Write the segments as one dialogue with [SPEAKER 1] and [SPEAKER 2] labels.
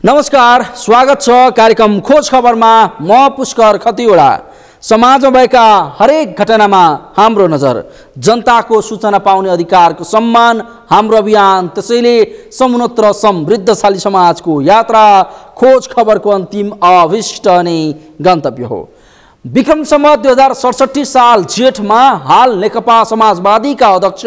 [SPEAKER 1] नमस्कार, स्वागत छ कार्यक्रम खोज खबरमा। म पुष्कर खतिवडा। समाजमा भएका हरेक घटनामा हाम्रो नजर। जनताको सूचना पाउने अधिकारको सम्मान हाम्रो अभियान। त्यसैले समुन्नत र समृद्धशाली समाजको यात्रा खोज खबरको अन्तिम अभिष्ट नै गन्तव्य हो। विक्रम सम्वत 2067 साल जेठमा हाल नेकपा समाजवादीका अध्यक्ष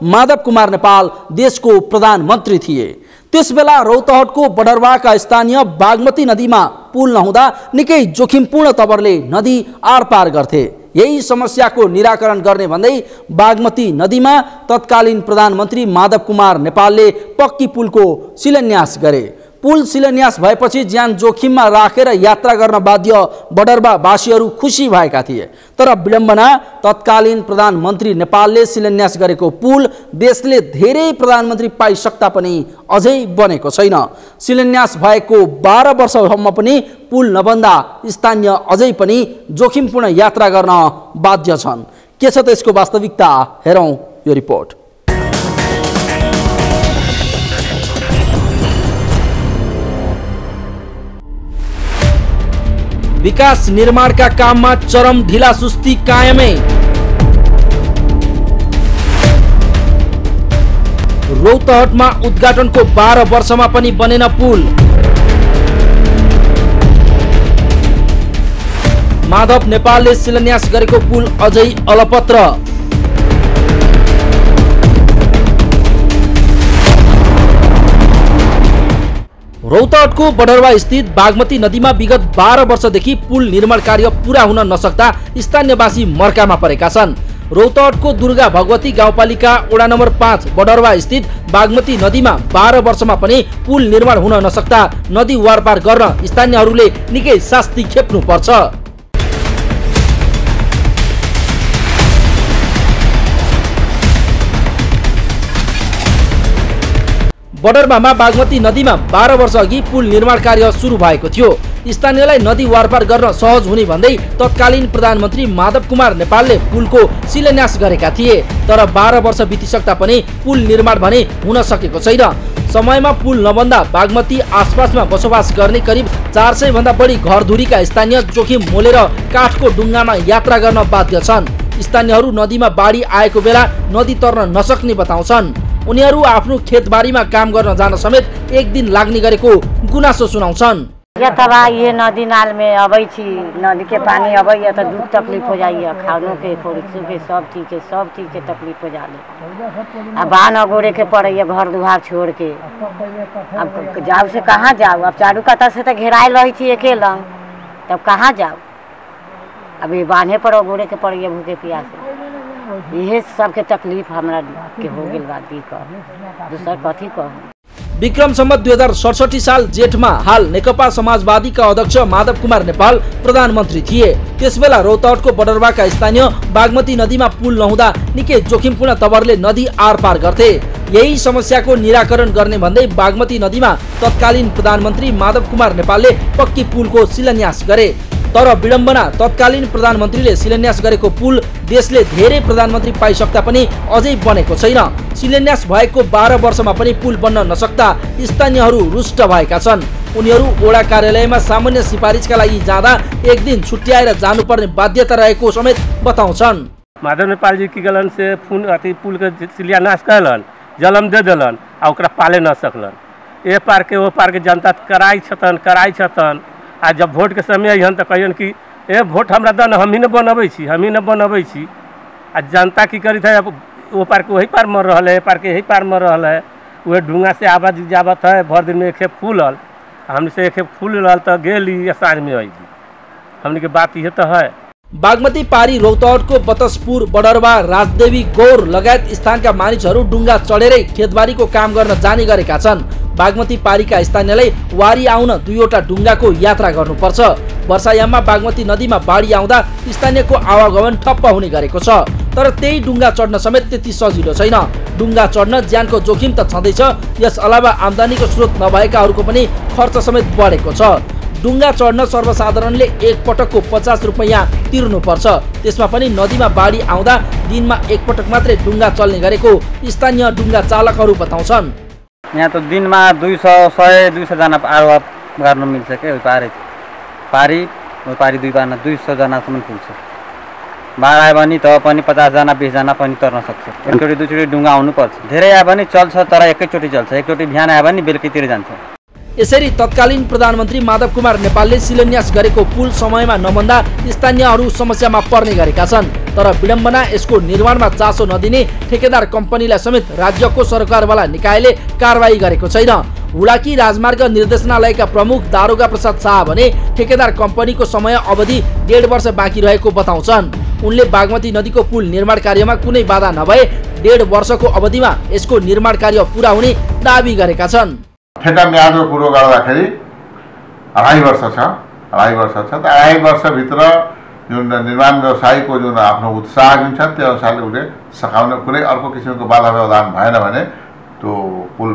[SPEAKER 1] माधव कुमार नेपाल देशको प्रधानमन्त्री थिए। त्यसबेला रौतहटको बडरवाका स्थानीय बागमती नदीमा पुल नहुँदा निकै जोखिमपूर्ण तवरले नदी आरपार गर्थे। यही समस्याको निराकरण गर्ने भन्दै बागमती नदीमा तत्कालीन प्रधानमन्त्री माधव कुमार नेपालले पक्की पुलको शिलान्यास गरे। पुल शिलान्यास भएपछि ज्यान जोखिममा राखेर यात्रा गर्न बाध्य बडरवावासीहरू खुसी भएका थिए। तर विडम्बना, तत्कालीन प्रधानमन्त्री नेपालले शिलान्यास गरेको पुल देशले धेरै प्रधानमन्त्री पाइसक्दा पनि अझै बनेको छैन। शिलान्यास भएको 12 वर्षसम्म पनि पुल नबन्दा स्थानीय अझै पनि जोखिमपूर्ण यात्रा गर्न बाध्य छन्। के छ त्यसको वास्तविकता, हेरौँ यो रिपोर्ट। विकास निर्माणका काममा चरम ढिलासुस्ती कायमै। रौतहटमा उद्घाटनको 12 वर्षमा पनि बनेन पुल। माधव नेपालले शिलान्यास गरेको पुल अझै अलपत्र। रौतहटको बडरवा स्थित बागमती नदीमा विगत 12 वर्षदेखि पुल निर्माण कार्य पूरा हुन नसक्दा स्थानीयवासी मर्कामा परेका छन्। रौतहटको दुर्गा भगवती गाउँपालिका वडा नम्बर 5 बडरवा स्थित बागमती नदीमा 12 वर्षमा पनि पुल निर्माण हुन नसक्दा नदी वारपार गर्न स्थानीयहरूले निकै शास्ति खेप्नु पर्छ। बडरवामा बागमती नदीमा 12 वर्ष अघि पुल निर्माण कार्य सुरु भएको थियो। स्थानीयलाई नदी वारपार गर्न सहज हुने भन्दै तत्कालीन प्रधानमन्त्री माधव कुमार नेपालले पुलको शिलान्यास गरेका थिए। तर 12 वर्ष बितिसक्दा पनि पुल निर्माण भने हुन सकेको छैन। समयमा पुल नबन्दा बागमती आसपासमा बसोबास गर्ने करिब 400 भन्दा बढी घरधुरीका स्थानीय जोखिम मोलेर काठको डुङ्गामा यात्रा गर्न बाध्य छन्। स्थानीयहरू नदीमा बाढी आएको बेला नदी तर्न नसक्ने बताउँछन्। उनीहरू आफ्नो खेतबारीमा काम गर्न जान समेत एक दिन लाग्ने गरेको गुनासो सुनाउँछन्।
[SPEAKER 2] ये नदी नाल में अबै छी, नदी के पानी अबै है तो दुख तकलीफ हो जाइए, खानों के खोरिक्सों के सब चीज के तकलीफ हो जाले। अब बान अगोरे के पड़े घर दुआर छोड़ के। अब जाओ से कहाँ जाओ? अब चारू कता से तो घेरायल रही थी एके लंग, तब कहाँ जाओ? अब ये बांधे पर अगोरे के पड़े भूखे प्यासे। यह सबके तकलीफ हमरा के हो गेल बा। दूसर कथी कहूँ?
[SPEAKER 1] विक्रम सम्वत 2067 साल जेठमा हाल नेकपा समाजवादीका अध्यक्ष माधव कुमार नेपाल प्रधानमन्त्री थिए। त्यसबेला रौतहटको बडरवाका स्थानीय बागमती नदीमा पुल नहुँदा निकै जोखिमपूर्ण तवरले नदी आरपार गर्थे। यही समस्याको निराकरण गर्ने भन्दै बागमती नदीमा तत्कालीन प्रधानमन्त्री माधव कुमार नेपालले पक्की पुलको शिलान्यास गरे। तर विडम्बना, तत्कालीन प्रधानमन्त्रीले शिलान्यास गरेको पुल देशले धेरै प्रधानमन्त्री पाइसक्दा पनि अझै बनेको छैन। शिलान्यास भएको 12 वर्षमा पनि पुल बन्न नसक्दा स्थानीयहरू रुष्ट भएका छन्। उनीहरू वडा कार्यालयमा सामान्य सिफारिसका लागि जाँदा एक दिन छुट्याएर जानुपर्ने बाध्यता रहेको समेत बताउँछन्।
[SPEAKER 3] माधव नेपाल जी की गलन से पुल के शिलान्यास कलन, जलम दे दिलन आ ओकरा पाले न सकलन। ए पार के ओ पार के जनता कराई छतन। आ जब वोट के समय अहन तो कहियन कि ए वोट हमरा दन, हम ही न बनबै छी। आ जनता की करी था, अब वो पार के वही पार मर रहा है, पार के यही पार मर रहा है। वह डूंगा से आवाज जावत है, भर दिन में एक खेप फूलल, हमने से एक खेप फूल रहा तो गेली या साँझ में आई। हमने के बात ये तो है।
[SPEAKER 1] बागमती पारी रौतहटको बतसपुर, बडरवा, राजदेवी, गौर लगायत स्थानका मानिसहरू डुङ्गा चढेरै खेतबारीको काम गर्न जाने गरेका छन्। बागमती पारीका स्थानीयलाई वारी आउन 2वटा डुङ्गाको यात्रा गर्नुपर्छ। वर्षायाममा बागमती नदीमा बाढी आउँदा स्थानीयको आवागमन ठप्प हुने गरेको छ। तर त्यही डुङ्गा चढ्न समेत त्यति सजिलो छैन। डुङ्गा चढ्न ज्यानको जोखिम त छँदैछ, यस अलावा आम्दानीको स्रोत नभएकाहरूको पनि खर्च समेत बढेको छ। डुङ्गा चढ्न सर्वसाधारणले एक पटकको 50 रुपैयाँ तिर्नुपर्छ। त्यसमा पनि नदीमा बाढी आउँदा दिनमा एक पटक मात्रै डुङ्गा चल्ने गरेको स्थानीय डुङ्गा चालकहरू बताउँछन्।
[SPEAKER 4] यहाँ तो दिन में 200 100 200 जना गर्न मिल्छ क्या पारी दुई पार्न 200 जनासम्म पुग्छ। बाढ आयो भने त पनि 50 जना 20 जना पनि तर्न सक्छ। एकचोटि दुईचोटि डुङ्गा आउनुपर्छ। धेरै आयो भने चल्छ तर एकैचोटि चल्छ। एकचोटि बिहान आयो भने बेलुकीतिर जान्छ।
[SPEAKER 1] यसरी तत्कालीन प्रधानमन्त्री माधव कुमार नेपालले शिलान्यास गरेको पुल समयमा नबन्दा स्थानीयहरू समस्यामा पर्ने गरेका छन्। तर विडम्बना यसको निर्माणमा चासो नदिने ठेकेदार कम्पनीलाई समेत राज्यको सरकारवाला निकायले कारबाही गरेको छैन। हुलाकी राजमार्ग निर्देशनालयका प्रमुख दारोगा प्रसाद शाह भने ठेकेदार कम्पनीको समय अवधि 1.5 वर्ष बाँकी रहेको बताउँछन्। उनले बागमती नदीको पुल निर्माण कार्यमा कुनै बाधा नभए 1.5 वर्षको अवधिमा यसको निर्माण कार्य पुरा हुने दाबी गरेका छन्।
[SPEAKER 5] ठेका म्यादको कुरो गर्दाखेरि 2.5 वर्ष छ। 2.5 वर्ष छ त 2.5 वर्षभित्र जुन निर्माण व्यवसायीको जुन आफ्नो उत्साह जुन छ त्यो अनुसारले उसले सकाउन कुनै अर्को किसिमको बाधा व्यवधान भएन भने त्यो पुल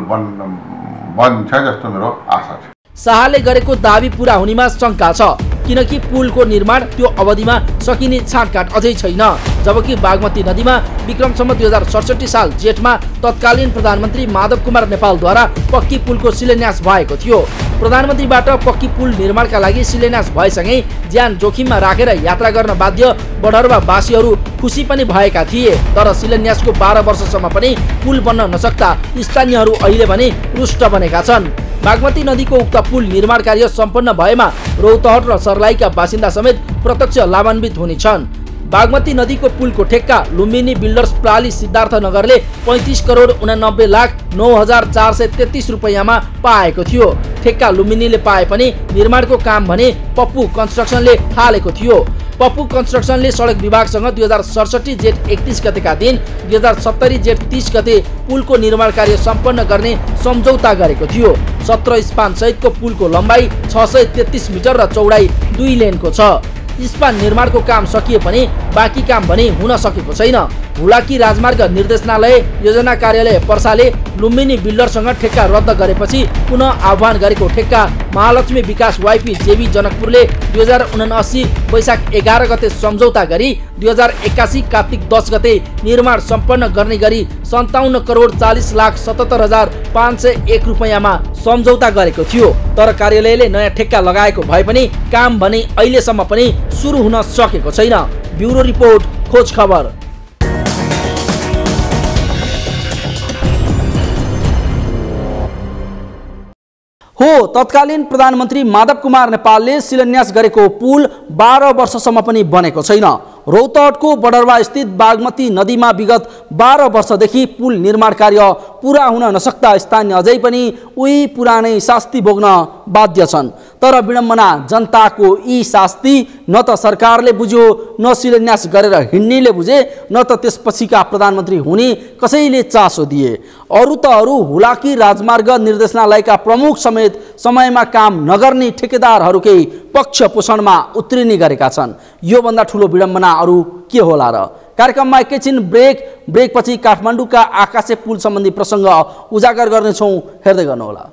[SPEAKER 5] बन्छ जस्तो मेरो आशा छ।
[SPEAKER 1] शाहले गरेको दाबी पूरा हुनेमा शङ्का छ किनकि पुलको निर्माण त्यो अवधिमा सकिने छाँटकाट अझै छैन। जबकि बागमती नदीमा विक्रमसम्म 2067 साल जेठमा तत्कालीन प्रधानमन्त्री माधव कुमार नेपालद्वारा पक्की पुलको शिलान्यास भएको थियो। प्रधानमन्त्रीबाट पक्की पुल निर्माणका लागि शिलान्यास भएसँगै ज्यान जोखिममा राखेर यात्रा गर्न बाध्य बढरवासीहरू खुसी पनि भएका थिए। तर शिलान्यासको 12 वर्षसम्म पनि पुल बन्न नसक्दा स्थानीयहरू अहिले भने रुष्ट बनेका छन्। बागमती नदीको उक्त पुल निर्माण कार्य सम्पन्न भएमा रौतहट र सर्लाहीका बासिन्दा समेत प्रत्यक्ष लाभान्वित हुनेछन्। बागमती नदीको पुलको ठेक्का लुम्बिनी बिल्डर्स प्राली सिद्धार्थनगरले 35,89,09,433 रुपैयाँमा पाएको थियो। ठेक्का लुम्बिनीले पाए पनि निर्माणको काम भने पप्पू कन्स्ट्रक्सनले थालेको थियो। पप्पू कन्स्ट्रक्सनले सडक विभागसँग 2067 जेठ 31 गतेका दिन 2070 जेठ 30 गते पुलको निर्माण कार्य सम्पन्न गर्ने सम्झौता गरेको थियो। 17 स्पान सहितको पुलको लम्बाइ 633 मिटर र चौडाइ 2 लेनको छ। स्पान निर्माणको काम सकिए पनि बाँकी काम भने हुन सकेको छैन। हुलाकी राजमार्ग निर्देशनालय योजना कार्यालय पर्साले लुम्बिनी बिल्डरसँग ठेक्का रद्द गरेपछि पुनः आह्वान गरेको ठेक्का महालक्ष्मी विकास वाइपी जेबी जनकपुरले 2079 वैशाख 11 गते सम्झौता गरी 2081 कार्तिक 10 गते निर्माण सम्पन्न गर्ने गरी 57,40,77,501 रुपैयाँमा सम्झौता गरेको थियो। तर कार्यालयले नयाँ ठेक्का लगाएको भए पनि काम भने अहिलेसम्म पनि सुरु हुन सकेको छैन। ब्युरो रिपोर्ट, खोज खबर। हो, तत्कालीन प्रधानमन्त्री माधव कुमार नेपालले शिलान्यास गरेको पुल 12 वर्षसम्म पनि बनेको छैन। रौतहटको बडरवा स्थित बागमती नदीमा विगत 12 वर्षदेखि पुल निर्माण कार्य पुरा हुन नसक्दा स्थानीय अझै पनि उही पुरानै शास्ति भोग्न बाध्य छन्। तर विडम्बना जनताको यी शास्ति न त सरकारले बुझ्यो, न शिलान्यास गरेर हिँड्नेले बुझे, न त त्यसपछिका प्रधानमन्त्री हुने कसैले चासो दिए। अरू त अरू, हुलाकी राजमार्ग निर्देशनालयका प्रमुख समेत समयमा काम नगर्ने ठेकेदारहरूकै पक्ष पोषणमा उत्रिने गरेका छन्। योभन्दा ठुलो विडम्बना अरू के होला र? कार्यक्रममा एकैछिन ब्रेकपछि काठमाडौँका आकाशे पुल सम्बन्धी प्रसङ्ग उजागर गर्नेछौँ, हेर्दै गर्नुहोला।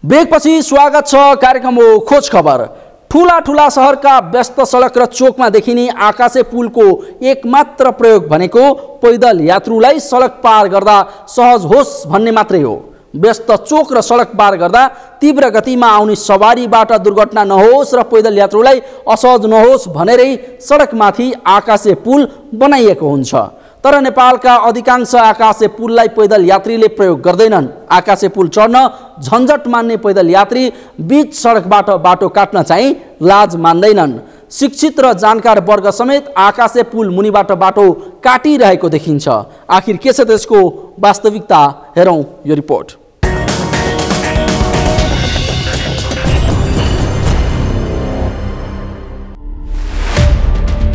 [SPEAKER 1] ब्रेकपछि स्वागत छ। कार्यक्रम हो खोज खबर। ठुला सहरका व्यस्त सडक र चोकमा देखिने आकाशे पुलको एकमात्र प्रयोग भनेको पैदल यात्रुलाई सडक पार गर्दा सहज होस् भन्ने मात्रै हो। व्यस्त चोक र सडक पार गर्दा तीव्र गतिमा आउने सवारीबाट दुर्घटना नहोस् र पैदल यात्रुलाई असहज नहोस् भनेरै सडकमाथि आकाशे पुल बनाइएको हुन्छ। तर नेपालका अधिकांश आकाशे पुललाई पैदल यात्रीले प्रयोग गर्दैनन्। आकाशे पुल चढ्न झन्झट मान्ने पैदल यात्री बीच सडकबाट बाटो काट्न चाहिँ लाज मान्दैनन्। शिक्षित र जानकार वर्ग समेत आकाशे पुल मुनिबाट बाटो काटिरहेको देखिन्छ। आखिर के छ त्यसको वास्तविकता, हेरौँ यो रिपोर्ट।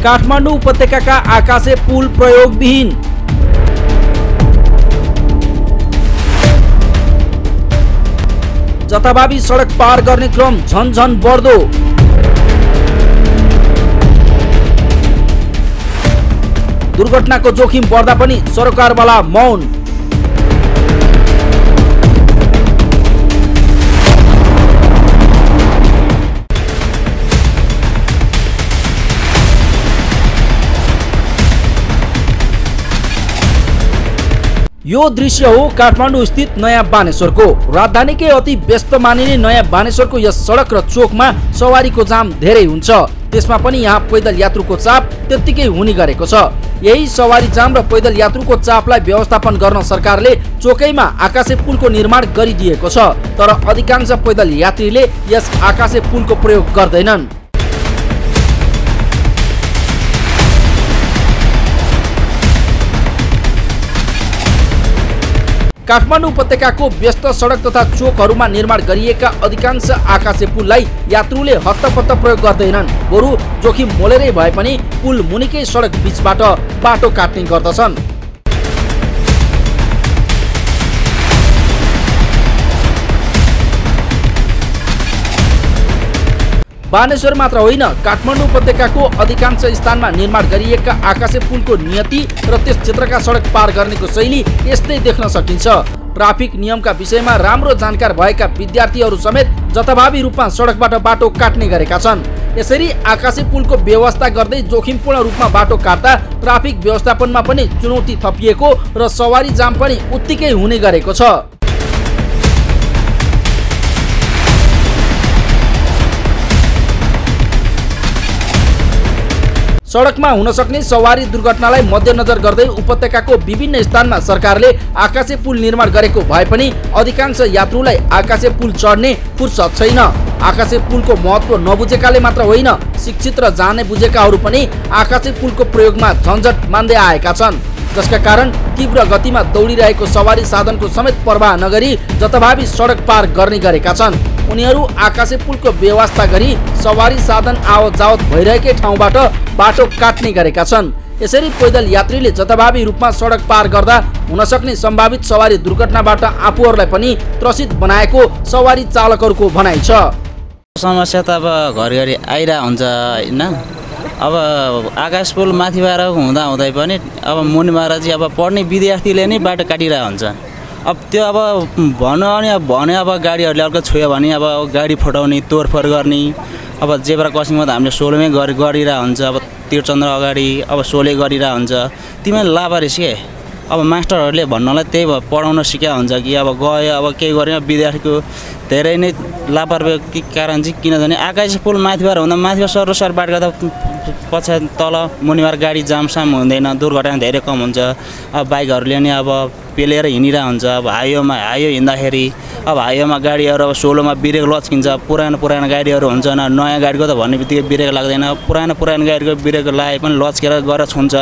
[SPEAKER 1] काठमाडौँ उपत्यकाका आकाशे पुल प्रयोगविहीन। जथाभावी सडक पार गर्ने क्रम झन बढ्दो। दुर्घटनाको जोखिम बढ्दा पनि सरकारवाला मौन। यो दृश्य हो काठमाडौँ स्थित नयाँ बानेश्वरको। राजधानीकै अति व्यस्त मानिने नयाँ बानेश्वरको यस सडक र चोकमा सवारीको जाम धेरै हुन्छ। त्यसमा पनि यहाँ पैदल यात्रुको चाप त्यत्तिकै हुने गरेको छ। यही सवारी जाम र पैदल यात्रुको चापलाई व्यवस्थापन गर्न सरकारले चोकैमा आकाशे पुलको निर्माण गरिदिएको छ। तर अधिकांश पैदल यात्रीले यस आकाशे पुलको प्रयोग गर्दैनन्। काठमाडौँ उपत्यकाको व्यस्त सडक तथा चोकहरूमा निर्माण गरिएका अधिकांश आकाशे पुललाई यात्रुले हत्तपत्त प्रयोग गर्दैनन्। बरु जोखिम मोलेरै भए पनि पुल मुनिकै सडक बीचबाट बाटो काट्ने गर्दछन्। बानेश्वर मात्र होइन, काठमाडौँ उपत्यकाको अधिकांश स्थानमा निर्माण गरिएका आकाशे पुलको नियति र त्यस क्षेत्रका सडक पार गर्नेको शैली यस्तै देख्न सकिन्छ। ट्राफिक नियमका विषयमा राम्रो जानकार भएका विद्यार्थीहरू समेत जथाभावी रूपमा सडकबाट बाटो काट्ने गरेका छन्। यसरी आकाशे पुलको व्यवस्था गर्दै जोखिमपूर्ण रूपमा बाटो काट्दा ट्राफिक व्यवस्थापनमा पनि चुनौती थपिएको र सवारी जाम पनि उत्तिकै हुने गरेको छ। सडकमा हुन सक्ने सवारी दुर्घटनालाई मध्यनजर गर्दै उपत्यकाको विभिन्न स्थानमा सरकारले आकाशे पुल निर्माण गरेको भए पनि अधिकांश यात्रुलाई आकाशे पुल चढ्ने फुर्सद छैन। आकाशे पुलको महत्त्व नबुझेकाले मात्र होइन, शिक्षित र जाने बुझेकाहरू पनि आकाशे पुलको प्रयोगमा झन्झट मान्दै आएका छन्। जसका कारण तीव्र गतिमा दौडिरहेको सवारी साधनको समेत परवाह नगरी जथाभावी सडक पार गर्ने गरेका छन्। उनीहरू आकाशे पुलको व्यवस्था गरी सवारी साधन आवत जावत भइरहेकै ठाउँबाट बाटो काट्ने गरेका छन्। यसरी पैदल यात्रीले जथाभावी रूपमा सडक पार गर्दा हुन सक्ने सम्भावित सवारी दुर्घटनाबाट आफूहरूलाई पनि त्रसित बनाएको सवारी चालकहरूको भनाइ छ।
[SPEAKER 6] समस्या त अब घरिघरि आइरा हुन्छ होइन। अब आकाश पुल माथिबाट हुँदै पनि अब मुनिबाट चाहिँ अब पढ्ने विद्यार्थीले नै बाटो काटिरहेको हुन्छ। अब त्यो अब भने अब गाडीहरूले अर्को छोयो भने अब गाडी फटाउने तोडफोड गर्ने अब जेब्रा क्रसिङमा त हामीले सोलोमै गरिरहेको हुन्छ। अब तीरचन्द्र अगाडि अब सोले गरिरहेको हुन्छ। तिमीले लापरवाही के अब मास्टरहरूले भन्नलाई त्यही पढाउन सिकाएको हुन्छ कि अब गयो अब केही गरेन। विद्यार्थीको धेरै नै लापरवाही कारण चाहिँ किनभने आकाशे पुल माथिबाट हुँदा माथिबाट सरोसर बाटो गर्दा पछाडि तल मुनिबाट गाडी जामसाम हुँदैन, दुर्घटना धेरै कम हुन्छ। अब बाइकहरूले नि अब पेलेर हिँडिरहेको हुन्छ। अब हाइवेमा हिँड्दाखेरि अब हाइवेमा गाडीहरू अब सोलोमा ब्रेक लच्किन्छ। पुरानो गाडीहरू हुन्छ, नयाँ गाडीको त भन्ने बित्तिकै ब्रेक लाग्दैन। पुरानो गाडीको ब्रेक लाए पनि लच्केर गएर छुन्छ।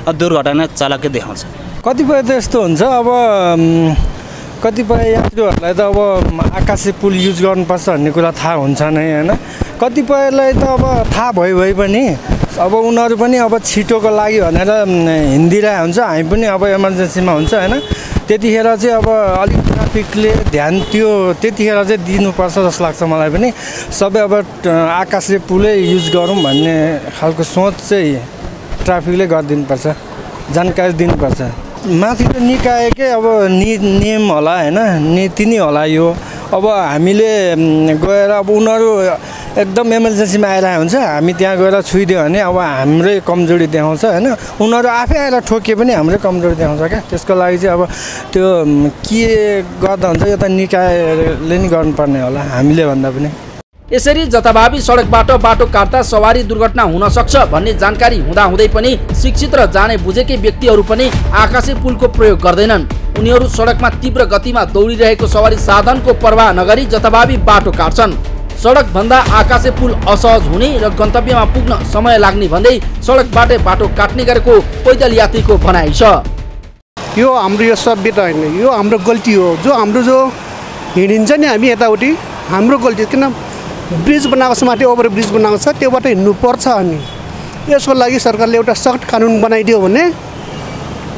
[SPEAKER 6] अब दुर्घटना चालकले देखाउँछ।
[SPEAKER 7] कतिपय त यस्तो हुन्छ, अब कतिपय यात्रुहरूलाई त अब आकाशे पुल युज गर्नुपर्छ भन्ने कुरा थाहा हुन्छ नै होइन। कतिपयलाई त अब थाहा भइ पनि अब उनीहरू पनि अब छिटोको लागि भनेर हिँडिरहेको हुन्छ। हामी पनि अब इमर्जेन्सीमा हुन्छ होइन। त्यतिखेर चाहिँ अब अलिक ट्राफिकले ध्यान त्यतिखेर चाहिँ दिनुपर्छ जस्तो लाग्छ मलाई पनि। सबै अब आकाशे पुलै युज गरौँ भन्ने खालको सोच चाहिँ ट्राफिकले गरिदिनुपर्छ, जानकारी दिनुपर्छ। माथिको निकायकै अब नियम होला होइन, नीति नै होला यो। अब हामीले गएर अब उनीहरू एकदम इमर्जेन्सीमा आइरहेको हुन्छ, हामी त्यहाँ गएर छुइदियो भने अब हाम्रै कमजोरी देखाउँछ होइन। उनीहरू आफै आएर ठोके पनि हाम्रै कमजोरी देखाउँछ क्या। त्यसको लागि चाहिँ अब त्यो के गर्दा हुन्छ, यो त निकायले नै गर्नुपर्ने होला हामीले भन्दा पनि।
[SPEAKER 1] यसरी जथाभावी सडकबाट बाटो काट्दा सवारी दुर्घटना हुन सक्छ भन्ने जानकारी हुँदाहुँदै पनि शिक्षित र जाने बुझेकै व्यक्तिहरू पनि आकाशे पुलको प्रयोग गर्दैनन्। उनीहरू सडकमा तीव्र गतिमा दौडिरहेको सवारी साधनको परवाह नगरी जथाभावी बाटो काट्छन्। सडक भन्दा आकाशे पुल असहज हुने र गन्तव्यमा पुग्न समय लाग्ने भन्दै सडकबाटै बाटो काट्ने गरेको पैदल यात्रीको भनाइ छ।
[SPEAKER 8] यो हाम्रो यो सभ्यता होइन, यो हाम्रो गल्ती हो। जो हिँडिन्छ नि हामी यताउति हाम्रो गल्ती। किन ब्रिज बनाएको छ, माथि ओभर ब्रिज बनाएको छ, त्योबाट हिँड्नु पर्छ। हामी यसको लागि सरकारले एउटा सख्त कानुन बनाइदियो भने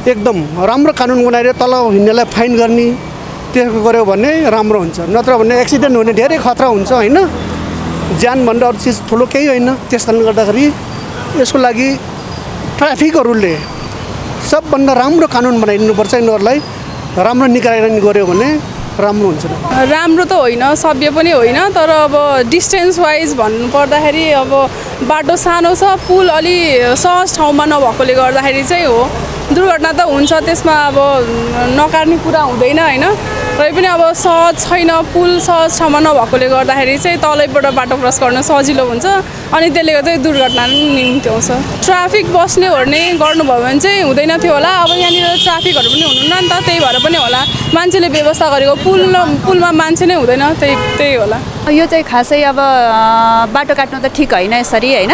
[SPEAKER 8] एकदम राम्रो कानुन बनाइदियो। तल हिँड्नेलाई फाइन गर्ने त्यसको गऱ्यो भने राम्रो हुन्छ। नत्र भने एक्सिडेन्ट हुने धेरै खतरा हुन्छ होइन। ज्यानभन्दा अरू चिज ठुलो केही होइन। त्यस कारणले गर्दाखेरि यसको लागि ट्राफिकहरूले सबभन्दा राम्रो कानुन बनाइदिनुपर्छ। यिनीहरूलाई राम्रो निकालेर गऱ्यो भने राम्रो हुन्छ।
[SPEAKER 9] राम्रो त होइन, सभ्य पनि होइन, तर अब डिस्टेन्स वाइज भन्नु पर्दाखेरि अब बाटो सानो छ, पुल अलि सहज ठाउँमा नभएकोले गर्दाखेरि चाहिँ हो। दुर्घटना त हुन्छ, त्यसमा अब नकार्ने कुरा हुँदैन होइन। तरै पनि अब सहज छैन, पुल सहज ठाउँमा नभएकोले गर्दाखेरि चाहिँ तलैबाट बाटो क्रस गर्न सजिलो हुन्छ अनि त्यसले गर्दा दुर्घटना निम्ति आउँछ। ट्राफिक बस्ने ओर्ने गर्नुभयो भने चाहिँ हुँदैन थियो होला। अब यहाँनिर ट्राफिकहरू पनि हुनुहुन्न नि त, त्यही भएर पनि होला मान्छेले व्यवस्था गरेको। पुलमा मान्छे नै हुँदैन, त्यही होला।
[SPEAKER 10] यो चाहिँ खासै अब बाटो काट्नु त ठिक होइन यसरी होइन,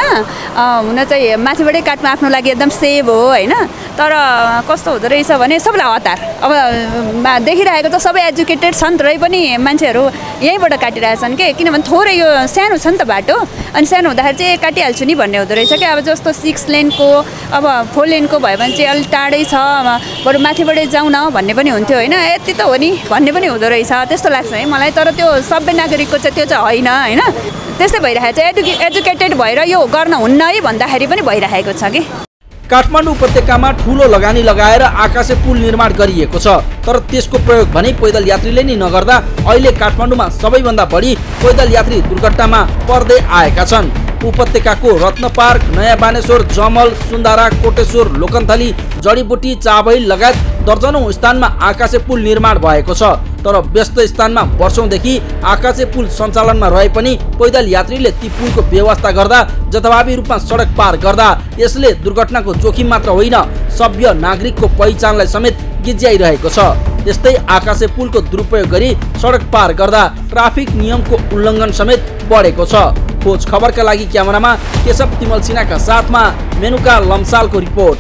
[SPEAKER 10] हुन चाहिँ माथिबाटै काट्नु आफ्नो लागि एकदम सेभ हो होइन। तर कस्तो हुँदो रहेछ भने सबैलाई हतार, अब देखिरहेको त सबै एजुकेटेड छन् तरै पनि मान्छेहरू यहीँबाट काटिरहेछन् के, किनभने थोरै यो सानो छ नि त बाटो, अनि सानो हुँदाखेरि चाहिँ काटिहाल्छु नि भन्ने हुँदो रहेछ क्या। अब जस्तो 6 लेनको अब 4 लेनको भयो भने चाहिँ अलिक टाढै छ, बरु माथिबाटै जाउँ न भन्ने पनि हुन्थ्यो होइन। यति त हो नि भन्ने पनि हुँदो रहेछ त्यस्तो लाग्छ है मलाई। तर त्यो सबै नागरिकको चाहिँ त्यो चाहिँ होइन होइन। त्यस्तै भइरहेको चाहिँ एजुकेटेड भएर यो गर्न हुन्न है भन्दाखेरि पनि भइरहेको छ कि।
[SPEAKER 1] काठमाडौँ उपत्यकामा ठूलो लगानी लगाएर आकाशे पुल निर्माण गरिएको छ, तर त्यसको प्रयोग भने पैदल यात्रीले नै नगर्दा अहिले काठमाडौँमा सबैभन्दा बढी पैदल यात्री दुर्घटनामा पर्दै आएका छन्। उपत्यकाको रत्न पार्क, नयाँ बानेश्वर, जमल, सुन्दारा, कोटेश्वर, लोकन्थली, जडीबुटी, चाबैल लगायत दर्जनौं स्थानमा आकाशे पुल निर्माण भएको छ। तर व्यस्त स्थानमा वर्षौंदेखि आकाशे पुल सञ्चालनमा रहे पनि पैदल यात्रीले ती पुलको व्यवस्था गर्दा जथाभावी रूपमा सडक पार गर्दा यसले दुर्घटनाको जोखिम मात्र होइन, सभ्य नागरिकको पहिचानलाई समेत गिज्याइरहेको छ। त्यस्तै आकाशे पुलको दुरुपयोग गरी सडक पार गर्दा ट्राफिक नियमको उल्लङ्घन समेत बढेको छ। खोज खबरका लागि क्यामेरामा केशव तिमल सिन्हाका साथमा मेनुका लम्सालको रिपोर्ट।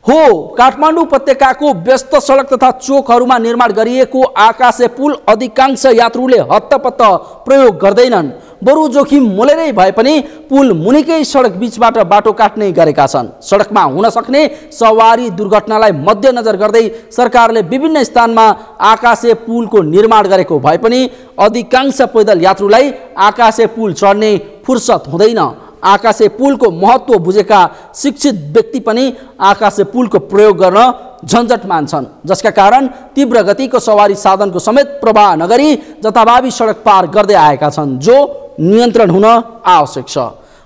[SPEAKER 1] हो काठमाडौँ उपत्यकाको व्यस्त सडक तथा चोकहरूमा निर्माण गरिएको आकाशे पुल अधिकांश यात्रुले हत्तपत्त प्रयोग गर्दैनन्, बरु जोखिम मोलेरै भए पनि पुल मुनिकै सडक बीचबाट बाटो काट्ने गरेका छन्। सडकमा हुन सक्ने सवारी दुर्घटनालाई मध्यनजर गर्दै सरकारले विभिन्न स्थानमा आकाशे पुलको निर्माण गरेको भए पनि अधिकांश पैदल यात्रुलाई आकाशे पुल चढ्ने फुर्सद हुँदैन। आकाशे पुलको महत्त्व बुझेका शिक्षित व्यक्ति पनि आकाशे पुलको प्रयोग गर्न झन्झट मान्छन्, जसका कारण तीव्र गतिको सवारी साधनको समेत प्रवाह नगरी जथाभावी सडक पार गर्दै आएका छन्, जो नियन्त्रण हुन आवश्यक छ।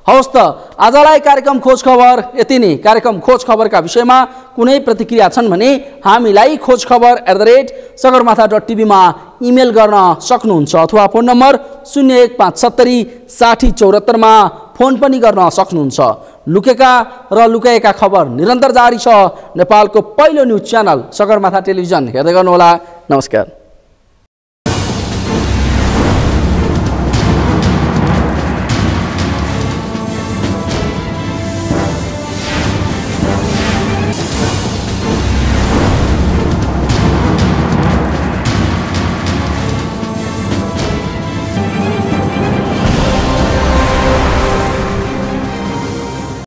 [SPEAKER 1] हवस् त आजलाई कार्यक्रम खोज खबर यति नै। कार्यक्रम खोज खबरका विषयमा कुनै प्रतिक्रिया छन् भने हामीलाई khojkhabar@sagarmatha.tv मा इमेल गर्न सक्नुहुन्छ अथवा फोन नम्बर 0157 60 74 मा फोन पनि गर्न सक्नुहुन्छ। लुकेका र लुकाएका खबर निरन्तर जारी छ। नेपालको पहिलो न्युज च्यानल सगरमाथा टेलिभिजन हेर्दै गर्नुहोला। नमस्कार।